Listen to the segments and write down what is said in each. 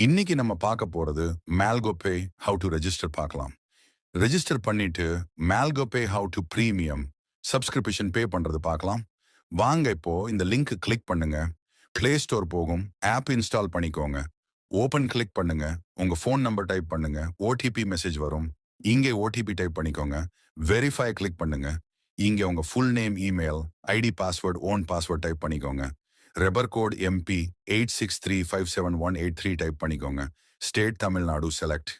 இன்னைக்கு நம்ம பார்க்க போறது Malgo Pay how to register பார்க்கலாம். ரெஜிஸ்டர் பண்ணிட்டு Malgo Pay how to premium subscription pay பண்றது பார்க்கலாம். வாங்க இப்போ இந்த லிங்க் கிளிக் பண்ணுங்க. பிளே ஸ்டோர் போகும், ஆப் இன்ஸ்டால் பண்ணிக்கோங்க. ஓபன் கிளிக் பண்ணுங்க. உங்க ஃபோன் நம்பர் டைப் பண்ணுங்க. ஓடிபி மெசேஜ் வரும். இங்கே ஓடிபி டைப் பண்ணிக்கோங்க. வெரிஃபை கிளிக் பண்ணுங்க. இங்கே உங்க full name, email, ID, password, own password type பண்ணிக்கோங்க. ரெபர் கோட் எம்பி 86357183 டைப் பண்ணிக்கோங்க. State Tamil Nadu select.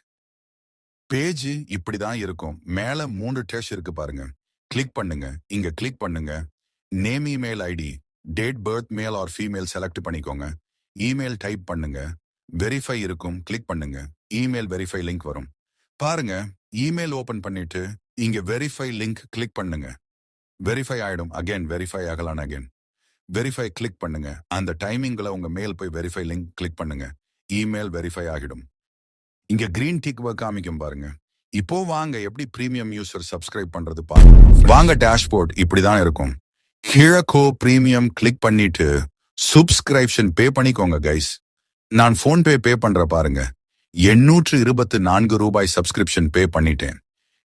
பேஜ் இப்படிதான் இருக்கும். மேல 3 டேஷ் இருக்கு பாருங்க. கிளிக் பண்ணுங்க. இங்க கிளிக் பண்ணுங்க. Name, email, ID, date birth, male or female select பண்ணிக்கோங்க. இமெயில் டைப் பண்ணுங்க. வெரிஃபை இருக்கும், கிளிக் பண்ணுங்க. இமெயில் வெரிஃபை லிங்க் வரும். பாருங்க, இமெயில் ஓபன் பண்ணிட்டு இங்க வெரிஃபை லிங்க் கிளிக் பண்ணுங்க. வெரிஃபை ஆயிடும். அகைன் வெரிஃபை ஆகலாம். அகைன் வெரிஃபை கிளிக் பண்ணுங்க. அந்த டைமிங்ல உங்க மெயில் போய் வெரிஃபை லிங்க் கிளிக் பண்ணுங்க. இமெயில் வெரிஃபை ஆகிடும். இங்க கிரீன் டிக் காமிக்கும் பாருங்க. இப்போ வாங்க எப்படி பிரீமியம் யூசர் சப்ஸ்கிரைப் பண்றது பாருங்க. வாங்க, டேஷ்போர்ட் இப்படிதான் இருக்கும். கீழக்கோ பிரீமியம் கிளிக் பண்ணிட்டு சப்ஸ்கிரிப்ஷன் பே பண்ணிக்கோங்க கைஸ். நான் போன்பே பே பண்ற பாருங்க. 824 ரூபாய் சப்ஸ்கிரிப்ஷன் பே பண்ணிட்டேன்.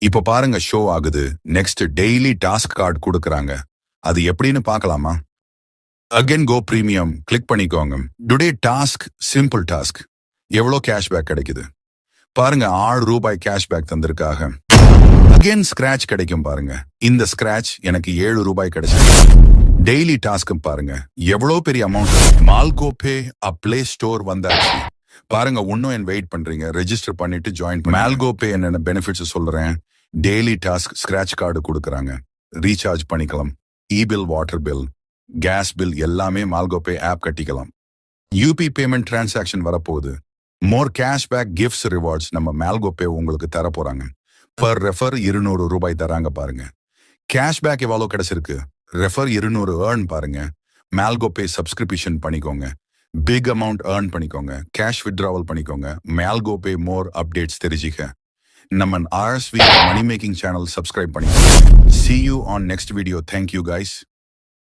இப்போ பாருங்க ஷோ ஆகுது. நெக்ஸ்ட் டெய்லி டாஸ்க் கார்டு கொடுக்கறாங்க. அது எப்படின்னு பார்க்கலாமா? அகைன் கோ பிரீமியம் கிளிக் பண்ணிக்கோங்க. Today task simple task. எவ்வளோ கேஷ்பேக் கிடைக்குது பாருங்க. 6 ரூபாய் கேஷ்பேக் தந்திருக்காங்க. அகைன் ஸ்கிராச் கிடைக்கும் பாருங்க. இந்த ஸ்கிராச் எனக்கு 7 ரூபாய் கிடைச்சது. டெய்லி டாஸ்க் பாருங்க, எவ்வளோ பெரிய amount. Malgo pay play store வந்தாச்சு பாருங்க. இன்னும் என் வெயிட் பண்றீங்க? ரெஜிஸ்டர் பண்ணிட்டு ஜாயின் பண்ணி மால்கோ பே என்னென்ன பெனிஃபிட்ஸ் சொல்றேன். டெய்லி டாஸ்க், ஸ்கிராச் கார்டு கொடுக்குறாங்க. ரீசார்ஜ் பண்ணிக்கலாம். E bill, water bill, gas bill எல்லாமே மால்கோ பே ஆப் கட்டிக்கலாம். யூபி பேமெண்ட் டிரான்சாக்ஷன் வரப்போகுது. மோர் கேஷ்பேக், கிஃப்ட்ஸ், ரிவார்ட்ஸ் நம்ம மால்கோ பே உங்களுக்கு தர போறாங்க. பர் ரெஃபர் 200 ரூபாய் தராங்க பாருங்க. கேஷ்பேக் எவ்வளோ கிடைச்சிருக்கு? ரெஃபர் 200 ஏர்ன் பாருங்க. மால்கோ பே சப்ஸ்கிரிப்ஷன் பண்ணிக்கோங்க. பிக் அமௌண்ட் ஏர்ன் பண்ணிக்கோங்க. கேஷ் வித்ட்ராவல் பண்ணிக்கோங்க. மால்கோ பே மோர் அப்டேட்ஸ் தெரிஞ்சுக்க நம்ம RSV money making channel subscribe பண்ணிக்கோங்க. See you on next video. Thank you guys.